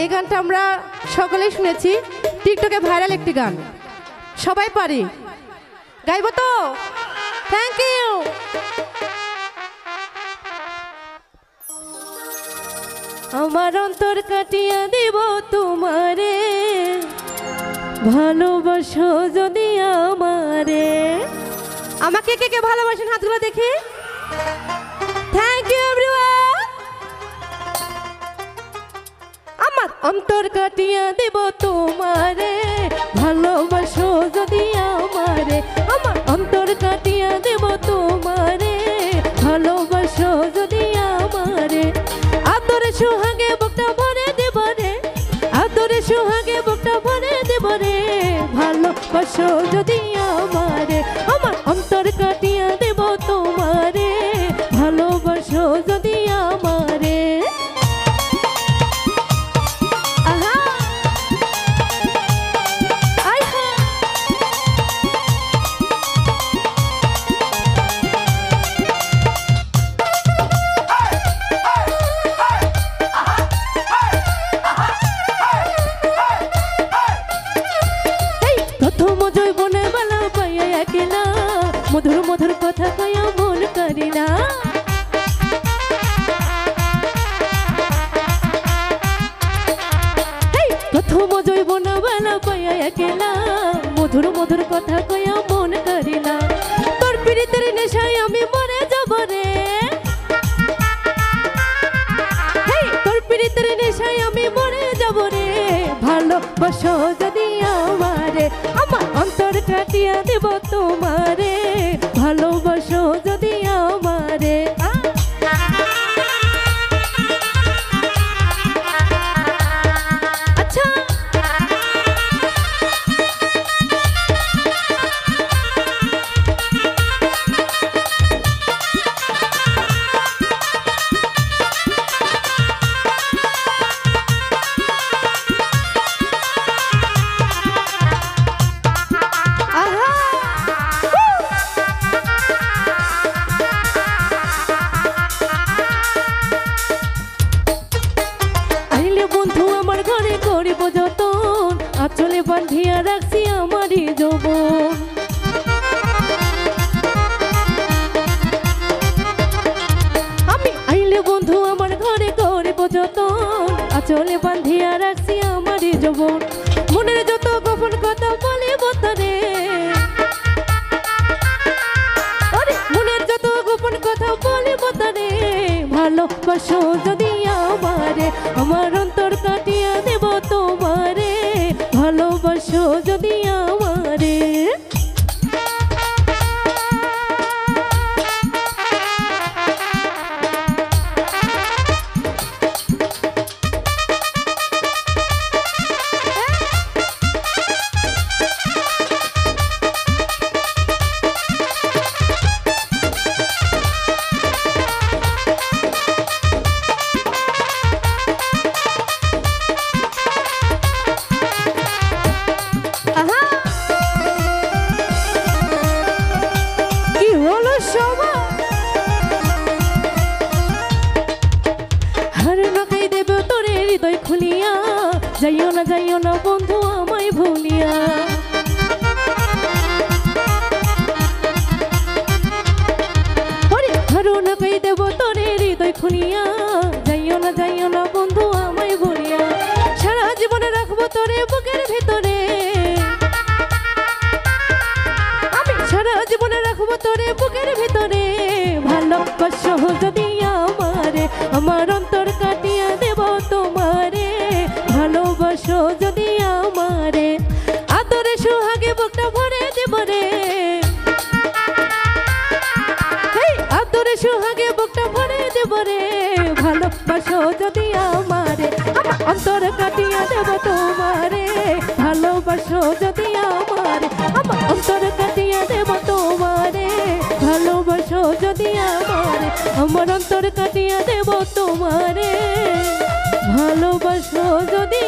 এই গানটা আমরা সকলেই শুনেছি, টিকটকে ভাইরাল একটি গান, সবাই পারি, গাইব তো? Thank you. আমার অন্তর কাটিয়া দিব তোমারে, ভালোবাসো যদি আমারে। আমাকে কে কে ভালোবাসেন হাতগুলো দেখি। Thank you everyone. আমার অন্তর কাটিয়া দেব তোমারে, ভালোবাসো যদি আমারে। আমার অন্তর কাটিয়া দেব তোমারে, ভালোবাসো যদি আমারে। আদরে সোহাগে বুকটা ভরে দেব রে, আদরে সোহাগে বুকটা ভরে দেব রে, ভালোবাসো যদি আমারে। আমার অন্তর কাটিয়া দেব তোমারে, ভালোবাসো যদি আমারে। মধুর মধুর কথা কয়া মন করি না, প্রথম জৈবন বেলা পাইয়া একেলা, মধুর মধুর কথা কয়া মন করি না। তোর পীড়িতের নেশায় আমি মরে যাব রে, তোর পীড়িতের নেশায় আমি মরে যাব রে, ভালোবাসো যদি আমারে। আমার অন্তর কাটিয়া দেব তোমারে, ভালোবাসো যদি আমারে। আচ্ছা আচলে বাঁধিয়া রাখছি আমারই যৌবন, আমি আইলে বন্ধু আমার ঘরে করিব যতন, আচলে বাঁধিয়া রাখছি আমারই যৌবন। মনের যত গোপন কথা বলিব তরে, মনের যত গোপন কথা বলিব তরে, ভালোবাসো যদি আমারে। আমার অন্তর কাটিয়া দেব তোমারে, ভালোবাসো যদি আমারে। খুলিয়া যাইও না বন্ধু আমায় ভুলিয়া, হারুন কই দেব তোরে হৃদয় খুলিয়া, যাইও না বন্ধু আমায় ভুলিয়া। সারা জীবনে রাখবো তোরে বুকের ভিতরে, আমি সারা জীবনে রাখবো তোরে বুকের ভিতরে, ভালোবাসো যদি আমারে। আমার অন্তর কাটিয়া দেব তোমারে, ভালোবাসো যদি আমারে। আদরে সোহাগে বুকটা ভরে দেব রে, আদরে সোহাগে বুকটা ভরে দেব রে, ভালোবাসো যদি আমারে। আমার অন্তর কাটিয়া দেব তোমারে, ভালোবাসো যদি আমারে। আমার অন্তর কাটিয়া দেব তোমারে, ভালোবাসো যদি আমারে। আমার অন্তর কাটিয়া দেব তোমারে, ভালোবাসো যদি